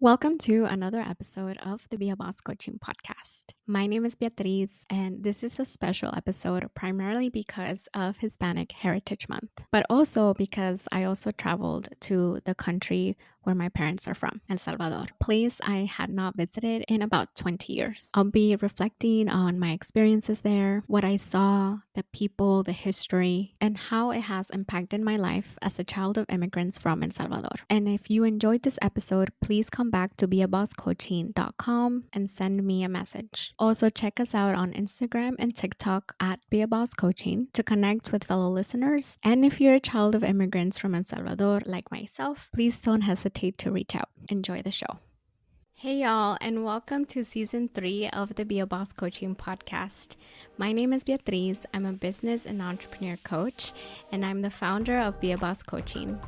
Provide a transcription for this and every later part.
Welcome to another episode of the Be a Boss Coaching Podcast. My name is Beatriz, and this is a special episode primarily because of Hispanic Heritage Month, but also because I also traveled to the country where my parents are from, El Salvador, a place I had not visited in about 20 years. I'll be reflecting on my experiences there, what I saw, the people, the history, and how it has impacted my life as a child of immigrants from El Salvador. And if you enjoyed this episode, please come back to beabosscoaching.com and send me a message. Also, check us out on Instagram and TikTok at Be a Boss Coaching to connect with fellow listeners. And if you're a child of immigrants from El Salvador like myself, please don't hesitate to reach out. Enjoy the show. Hey, y'all, and welcome to season 3 of the Be a Boss Coaching Podcast. My name is Beatriz. I'm a business and entrepreneur coach, and I'm the founder of Be a Boss Coaching.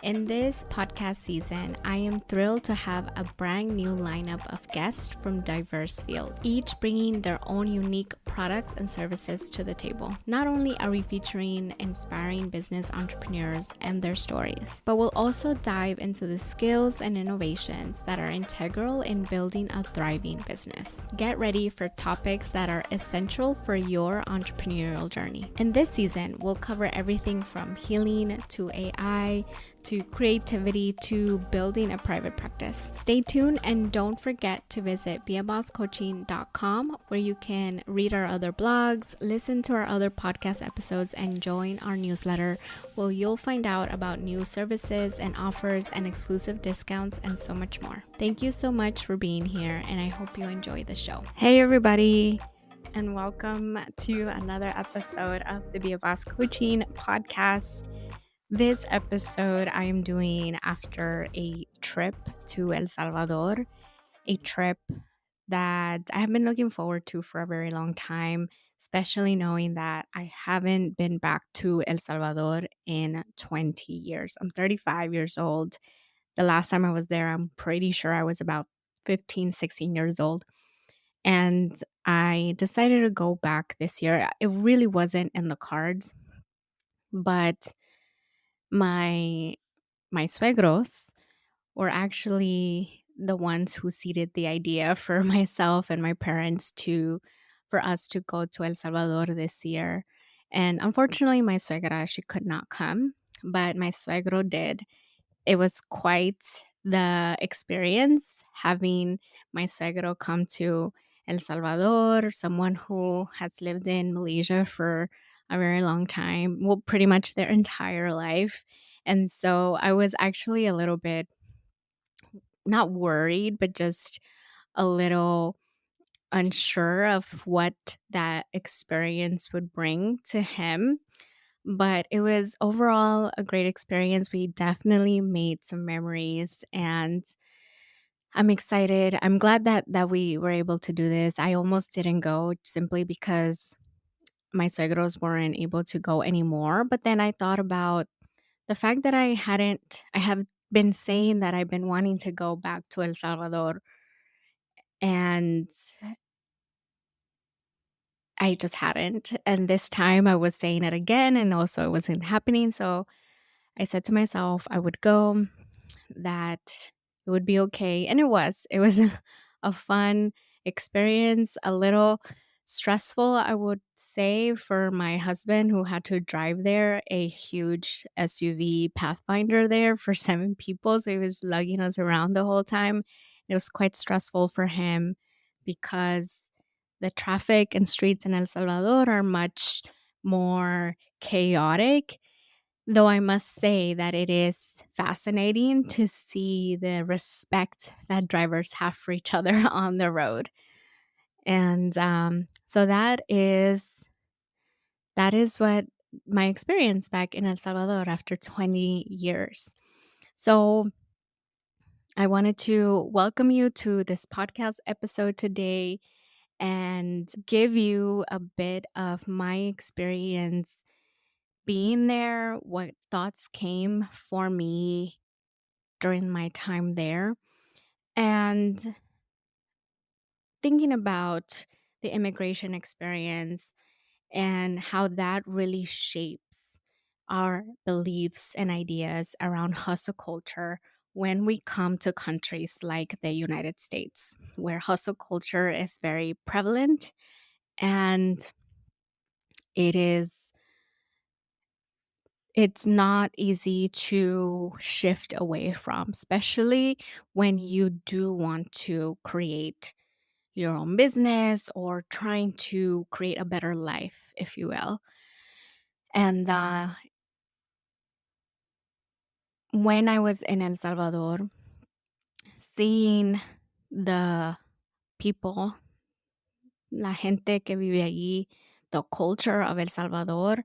In this podcast season, I am thrilled to have a brand new lineup of guests from diverse fields, each bringing their own unique products and services to the table. Not only are we featuring inspiring business entrepreneurs and their stories, but we'll also dive into the skills and innovations that are integral in building a thriving business. Get ready for topics that are essential for your entrepreneurial journey. In this season, we'll cover everything from healing to AI to creativity to building a private practice. Stay tuned and don't forget to visit beabosscoaching.com where you can read our other blogs, listen to our other podcast episodes, and join our newsletter where you'll find out about new services and offers and exclusive discounts and so much more. Thank you so much for being here, and I hope you enjoy the show. Hey, everybody, and welcome to another episode of the Be a Boss Coaching Podcast. This episode I am doing after a trip to El Salvador, a trip that I have been looking forward to for a very long time, especially knowing that I haven't been back to El Salvador in 20 years. I'm 35 years old. The last time I was there, I'm pretty sure I was about 15, 16 years old. And I decided to go back this year. It really wasn't in the cards, but my my suegros were actually the ones who seeded the idea for myself and my parents to for us to go to El Salvador this year. And unfortunately, my suegra, she could not come, but my suegro did. It was quite the experience having my suegro come to El Salvador, someone who has lived in Malaysia for a very long time, well, pretty much their entire life. And so I was actually a little bit not worried, but just a little unsure of what that experience would bring to him. But it was overall a great experience. We definitely made some memories, and I'm excited. I'm glad that we were able to do this. I almost didn't go simply because my suegros weren't able to go anymore. But then I thought about the fact that I have been saying that I've been wanting to go back to El Salvador, and I just hadn't. And this time I was saying it again, and also it wasn't happening. So I said to myself I would go, that it would be okay. And it was. It was a fun experience, a little stressful, I would say, for my husband who had to drive there, a huge SUV Pathfinder there for 7 people. So he was lugging us around the whole time. It was quite stressful for him because the traffic and streets in El Salvador are much more chaotic. Though I must say that it is fascinating to see the respect that drivers have for each other on the road. And so that is what my experience back in El Salvador after 20 years. So I wanted to welcome you to this podcast episode today and give you a bit of my experience being there, what thoughts came for me during my time there, and thinking about the immigration experience and how that really shapes our beliefs and ideas around hustle culture when we come to countries like the United States, where hustle culture is very prevalent and it is it's not easy to shift away from, especially when you do want to create your own business or trying to create a better life, if you will. And when I was in El Salvador, seeing the people, la gente que vive allí, the culture of El Salvador,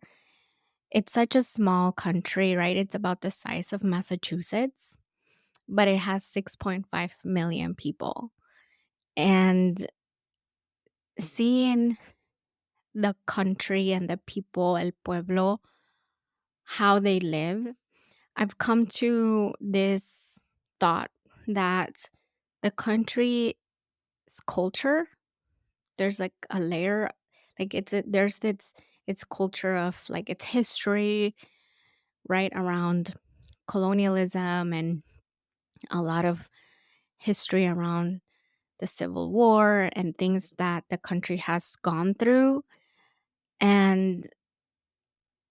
it's such a small country, right? It's about the size of Massachusetts, but it has 6.5 million people. And seeing the country and the people, el pueblo, how they live, I've come to this thought that the country's culture, there's like a layer, like there's its culture of like its history, right, around colonialism and a lot of history around the Civil War and things that the country has gone through. And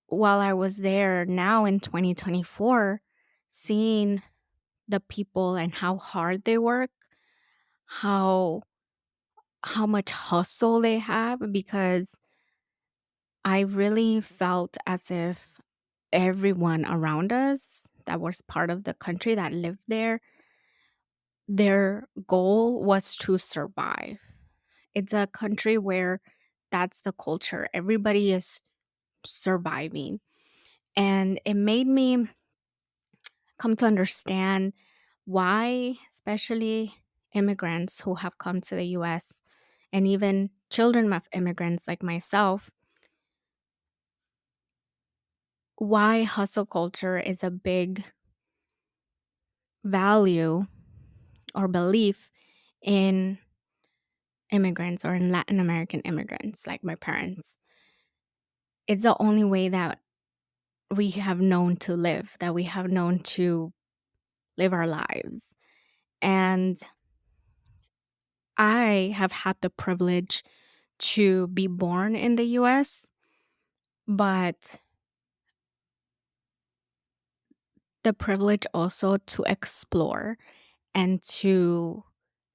while I was there now in 2024, seeing the people and how hard they work, how much hustle they have, because I really felt as if everyone around us that was part of the country that lived there, their goal was to survive. It's a country where that's the culture. Everybody is surviving. And it made me come to understand why, especially immigrants who have come to the US and even children of immigrants like myself, why hustle culture is a big value or belief in immigrants or in Latin American immigrants like my parents. It's the only way that we have known to live, that we have known to live our lives. And I have had the privilege to be born in the US, but the privilege also to explore and to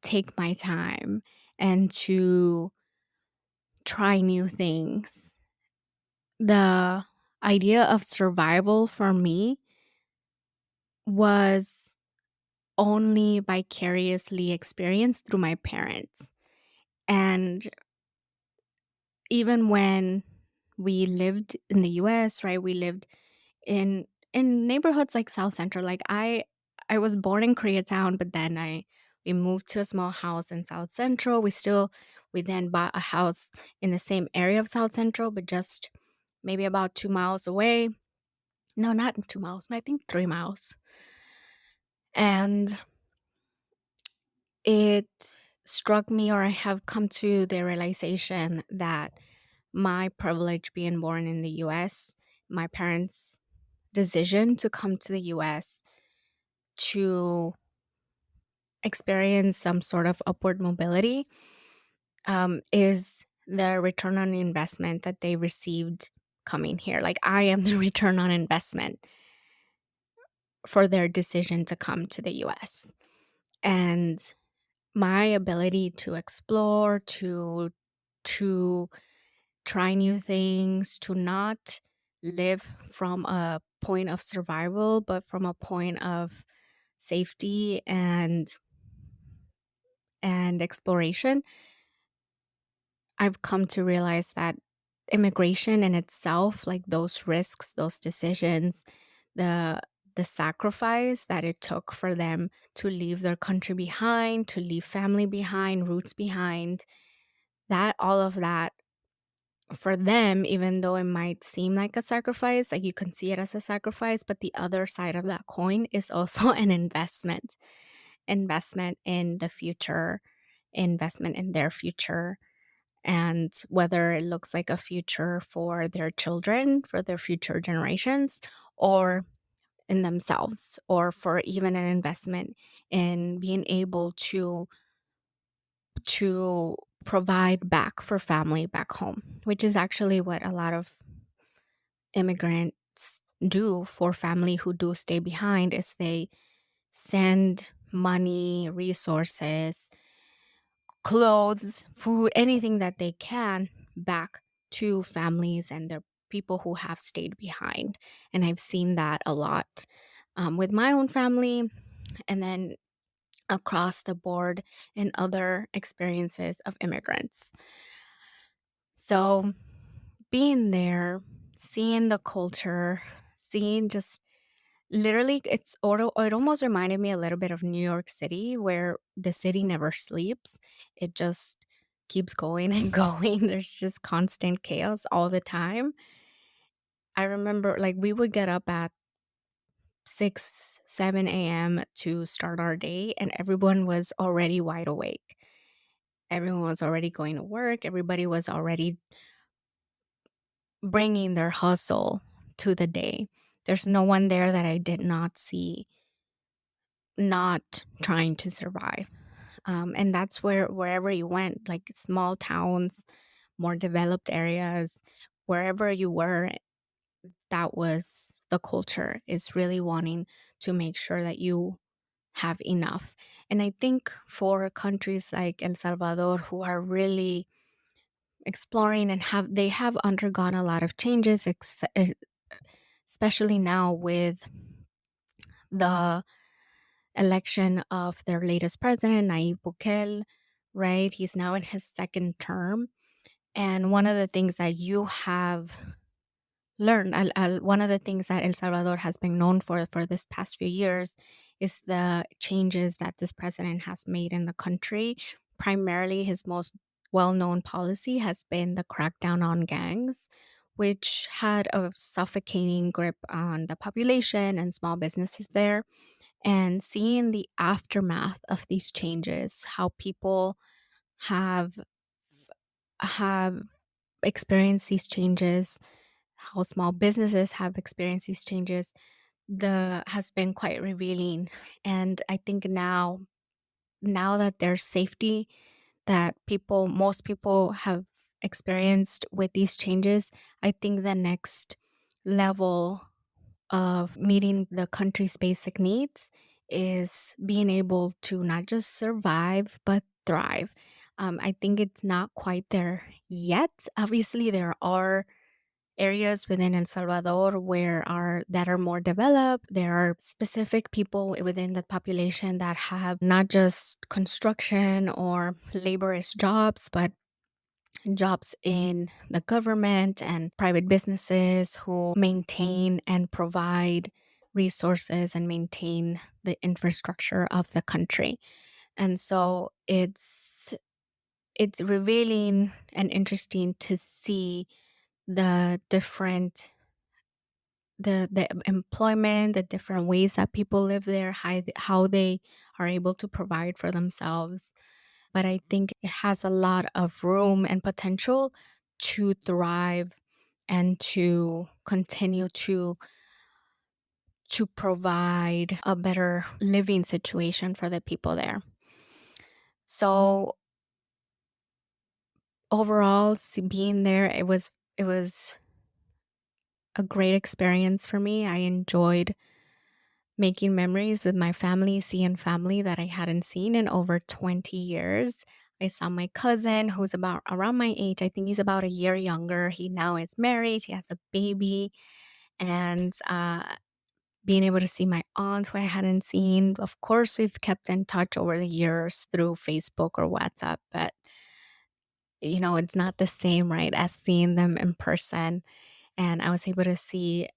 take my time and to try new things. The idea of survival for me was only vicariously experienced through my parents. And even when we lived in the US, right? We lived in neighborhoods like South Central. Like I was born in Koreatown, but then we moved to a small house in South Central. We then bought a house in the same area of South Central, but just maybe about 2 miles away. No, not 2 miles, I think 3 miles. And it struck me, or I have come to the realization that my privilege being born in the US, my parents' decision to come to the US to experience some sort of upward mobility, is the return on investment that they received coming here. Like I am the return on investment for their decision to come to the US. And my ability to explore, to try new things, to not live from a point of survival, but from a point of safety and exploration. I've come to realize that immigration in itself, like those risks, those decisions, the the sacrifice that it took for them to leave their country behind, to leave family behind, roots behind, that all of that for them, even though it might seem like a sacrifice, like you can see it as a sacrifice, but the other side of that coin is also an investment in the future, investment in their future, and whether it looks like a future for their children, for their future generations, or in themselves, or for even an investment in being able to provide back for family back home, which is actually what a lot of immigrants do for family who do stay behind, is they send money, resources, clothes, food, anything that they can back to families and their people who have stayed behind. And I've seen that a lot with my own family, and then across the board in other experiences of immigrants. So being there, seeing the culture, seeing just literally, it almost reminded me a little bit of New York City, where the city never sleeps. It just keeps going and going. There's just constant chaos all the time. I remember, like, we would get up at 6, 7 a.m. to start our day, and everyone was already wide awake. Everyone was already going to work. Everybody was already bringing their hustle to the day. There's no one there that I did not see not trying to survive. And that's where, wherever you went, like small towns, more developed areas, wherever you were, that was the culture, is really wanting to make sure that you have enough. And I think for countries like El Salvador, who are really exploring and have undergone a lot of changes, especially now with the election of their latest president, Nayib Bukele, right? He's now in his second term. And one of the things that you have learned, one of the things that El Salvador has been known for this past few years, is the changes that this president has made in the country. Primarily, his most well known policy has been the crackdown on gangs, which had a suffocating grip on the population and small businesses there. And seeing the aftermath of these changes, how people have have experienced these changes, how small businesses have experienced these changes, the has been quite revealing. And I think now that there's safety that most people have experienced with these changes, I think the next level of meeting the country's basic needs is being able to not just survive but thrive. I think it's not quite there yet. Obviously, there are areas within El Salvador where are that are more developed. There are specific people within the population that have not just construction or laborious jobs, but jobs in the government and private businesses who maintain and provide resources and maintain the infrastructure of the country. And so it's revealing and interesting to see the different the employment, the different ways that people live there, how they are able to provide for themselves. But I think it has a lot of room and potential to thrive and to continue to provide a better living situation for the people there. So overall, being there, it was a great experience for me. I enjoyed making memories with my family, seeing family that I hadn't seen in over 20 years. I saw my cousin, who's about around my age. I think he's about a year younger. He now is married, he has a baby. And being able to see my aunt, who I hadn't seen. Of course, we've kept in touch over the years through Facebook or WhatsApp, but it's not the same, right, as seeing them in person. And I was able to see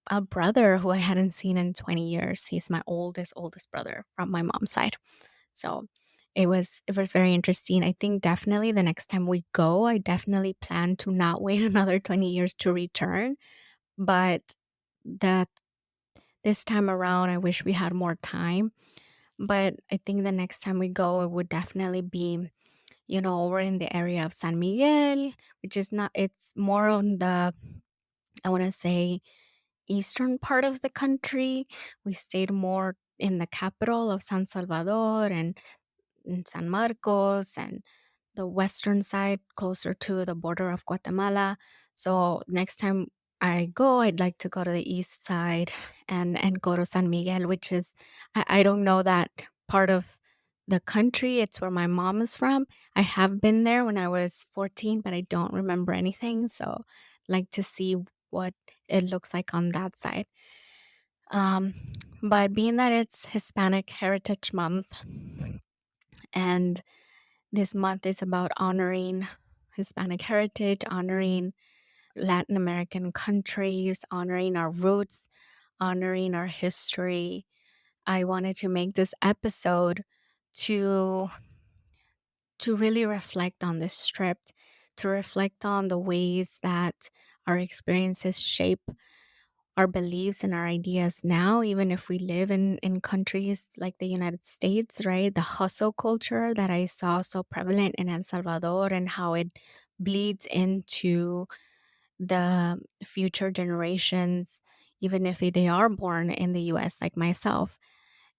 a brother who I hadn't seen in 20 years. He's my oldest brother from my mom's side. So it was very interesting. I think definitely the next time we go, I definitely plan to not wait another 20 years to return. But that this time around, I wish we had more time. But I think the next time we go, it would definitely be, over in the area of San Miguel, which is not, it's more on the, I want to say, eastern part of the country. We stayed more in the capital of San Salvador and in San Marcos and the western side closer to the border of Guatemala. So next time I go, I'd like to go to the east side and go to San Miguel, which is I don't know that part of the country. It's where my mom is from. I have been there when I was 14, but I don't remember anything. So like to see what it looks like on that side. Um, but being that it's Hispanic Heritage Month and this month is about honoring Hispanic heritage, honoring Latin American countries, honoring our roots, honoring our history. I wanted to make this episode to really reflect on this trip, to reflect on the ways that our experiences shape our beliefs and our ideas now, even if we live in countries like the United States, right? The hustle culture that I saw so prevalent in El Salvador and how it bleeds into the future generations, even if they are born in the US, like myself.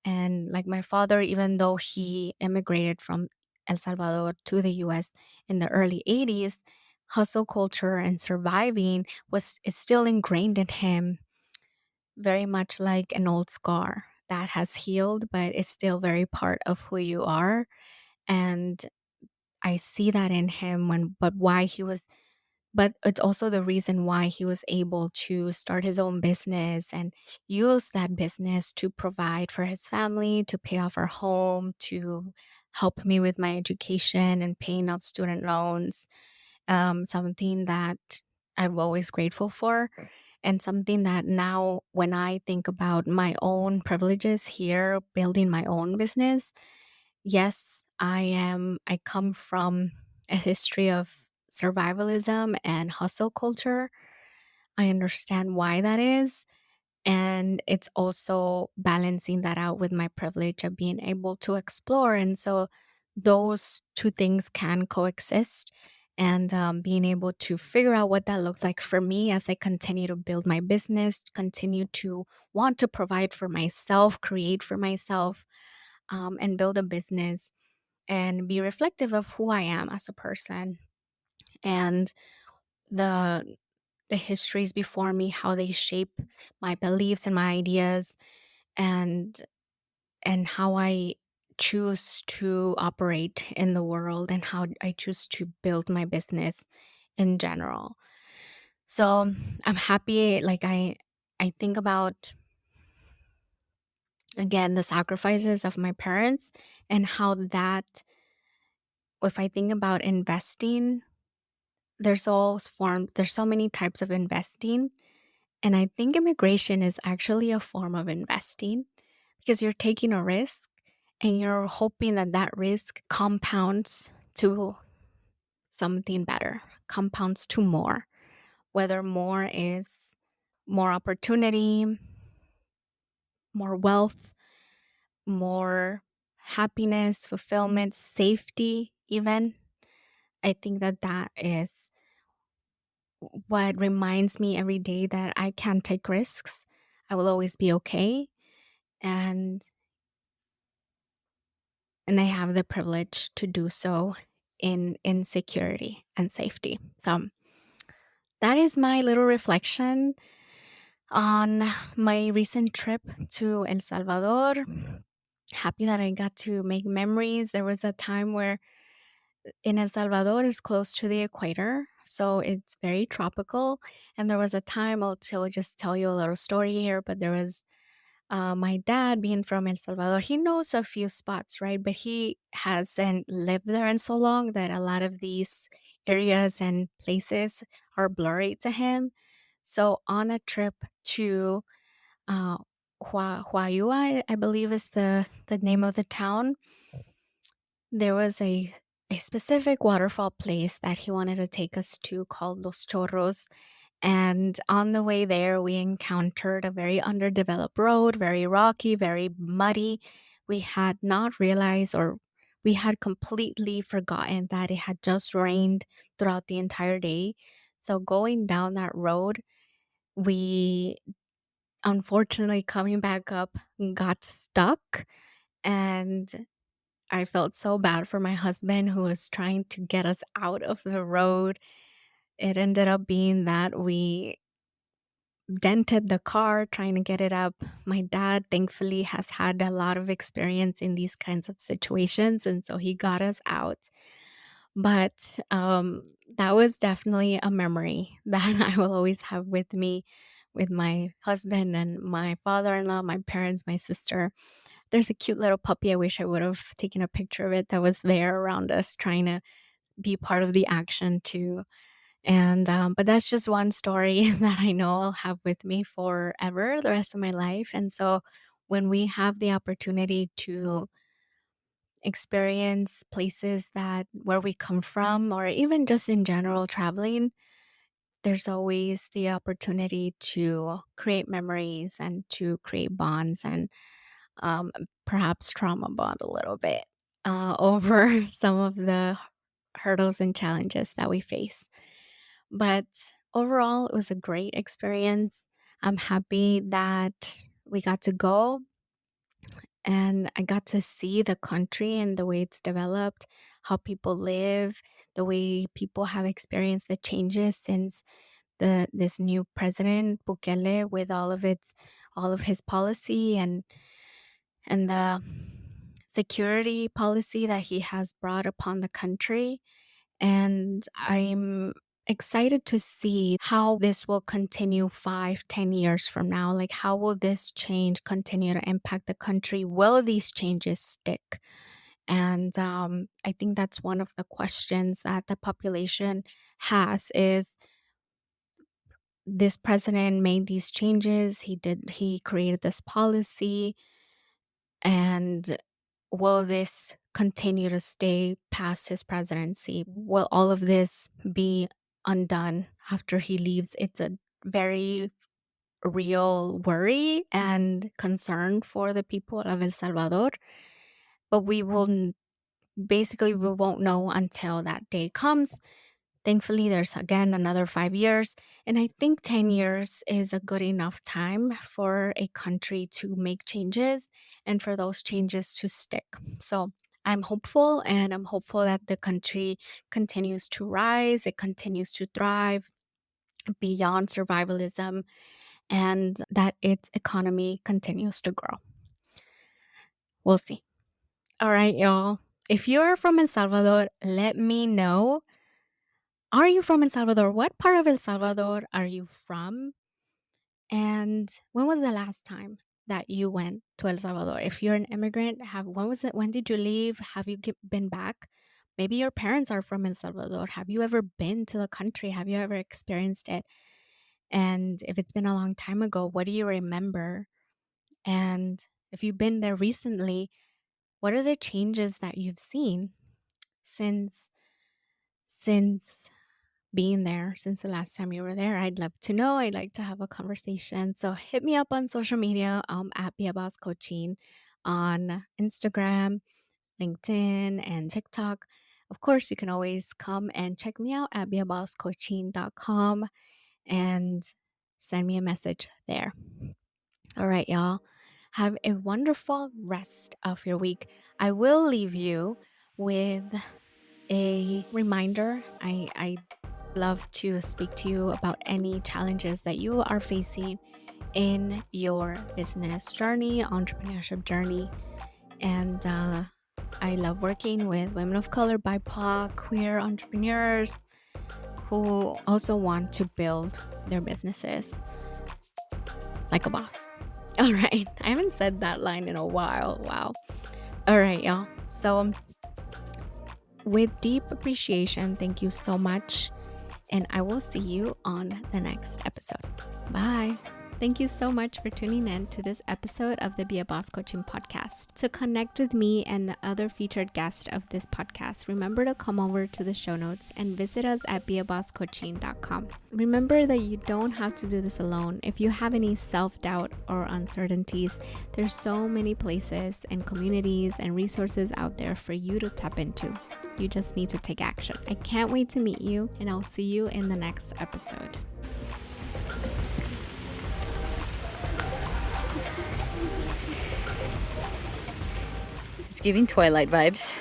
And like my father, even though he immigrated from El Salvador to the US in the early 80s, hustle culture and surviving was is still ingrained in him, very much like an old scar that has healed, but it's still very part of who you are. And I see that in him but why he was, but it's also the reason why he was able to start his own business and use that business to provide for his family, to pay off our home, to help me with my education and paying off student loans. Something that I'm always grateful for, and something that now, when I think about my own privileges here, building my own business, yes, I come from a history of survivalism and hustle culture. I understand why that is. And it's also balancing that out with my privilege of being able to explore. And so those two things can coexist. And being able to figure out what that looks like for me as I continue to build my business, continue to want to provide for myself, create for myself, and build a business and be reflective of who I am as a person and the histories before me, how they shape my beliefs and my ideas, and how I choose to operate in the world and how I choose to build my business in general. So I'm happy, like I think about, again, the sacrifices of my parents and how that, if I think about investing, there's so many types of investing. And I think immigration is actually a form of investing because you're taking a risk and you're hoping that that risk compounds to something better, compounds to more, whether more is more opportunity, more wealth, more happiness, fulfillment, safety, even. I think that that is what reminds me every day that I can take risks. I will always be okay. And I have the privilege to do so in security and safety. So that is my little reflection on my recent trip to El Salvador. Happy that I got to make memories. There was a time where in El Salvador is close to the equator, so it's very tropical. And there was a time, I'll just tell you a little story here, but there was my dad, being from El Salvador, he knows a few spots, right? But he hasn't lived there in so long that a lot of these areas and places are blurry to him. So on a trip to uh, Huayua, I believe is the name of the town, there was a specific waterfall place that he wanted to take us to called Los Chorros. And on the way there, we encountered a very underdeveloped road, very rocky, very muddy. We had not realized, or we had completely forgotten that it had just rained throughout the entire day. So going down that road, we unfortunately, coming back up, got stuck, and I felt so bad for my husband who was trying to get us out of the road. It ended up being that we dented the car trying to get it up. My dad, thankfully, has had a lot of experience in these kinds of situations, and so he got us out. But that was definitely a memory that I will always have with me, with my husband and my father in law, my parents, my sister. There's a cute little puppy. I wish I would have taken a picture of it that was there around us, trying to be part of the action too. And but that's just one story that I know I'll have with me forever, the rest of my life. And so when we have the opportunity to experience places that where we come from, or even just in general traveling, there's always the opportunity to create memories and to create bonds, and perhaps trauma bond a little bit over some of the hurdles and challenges that we face. But overall, it was a great experience. I'm happy that we got to go and I got to see the country and the way it's developed, how people live, the way people have experienced the changes since the this new president Bukele, with all of his policy and the security policy that he has brought upon the country. And I'm excited to see how this will continue 5, 10 years from now. Like, how will this change continue to impact the country? Will these changes stick? And I think that's one of the questions that the population has is this president made these changes. He created this policy, and will this continue to stay past his presidency? Will all of this be undone after he leaves? It's a very real worry and concern for the people of El Salvador. But basically, we won't know until that day comes. Thankfully, there's again another 5 years. And I think 10 years is a good enough time for a country to make changes and for those changes to stick. So I'm hopeful, and I'm hopeful that the country continues to rise, it continues to thrive beyond survivalism, and that its economy continues to grow. We'll see. All right, y'all. If you're from El Salvador, let me know. Are you from El Salvador? What part of El Salvador are you from? And when was the last time that you went to El Salvador? If you're an immigrant, when was it? When did you leave? Have you been back? Maybe your parents are from El Salvador. Have you ever been to the country? Have you ever experienced it? And if it's been a long time ago, what do you remember? And if you've been there recently, what are the changes that you've seen since since being there, since the last time you were there? I'd love to know. I'd like to have a conversation. So hit me up on social media at Be a Boss Coaching on Instagram, LinkedIn, and TikTok. Of course, you can always come and check me out at beabosscoaching.com and send me a message there. All right, y'all. Have a wonderful rest of your week. I will leave you with a reminder. I love to speak to you about any challenges that you are facing in your business journey, entrepreneurship journey. And I love working with women of color, BIPOC, queer entrepreneurs who also want to build their businesses like a boss. All right. I haven't said that line in a while. Wow. All right, y'all. So, with deep appreciation, thank you so much. And I will see you on the next episode. Bye. Thank you so much for tuning in to this episode of the Be a Boss Coaching podcast. To connect with me and the other featured guests of this podcast, remember to come over to the show notes and visit us at beabosscoaching.com. Remember that you don't have to do this alone. If you have any self-doubt or uncertainties, there's so many places and communities and resources out there for you to tap into. You just need to take action. I can't wait to meet you, and I'll see you in the next episode. It's giving Twilight vibes.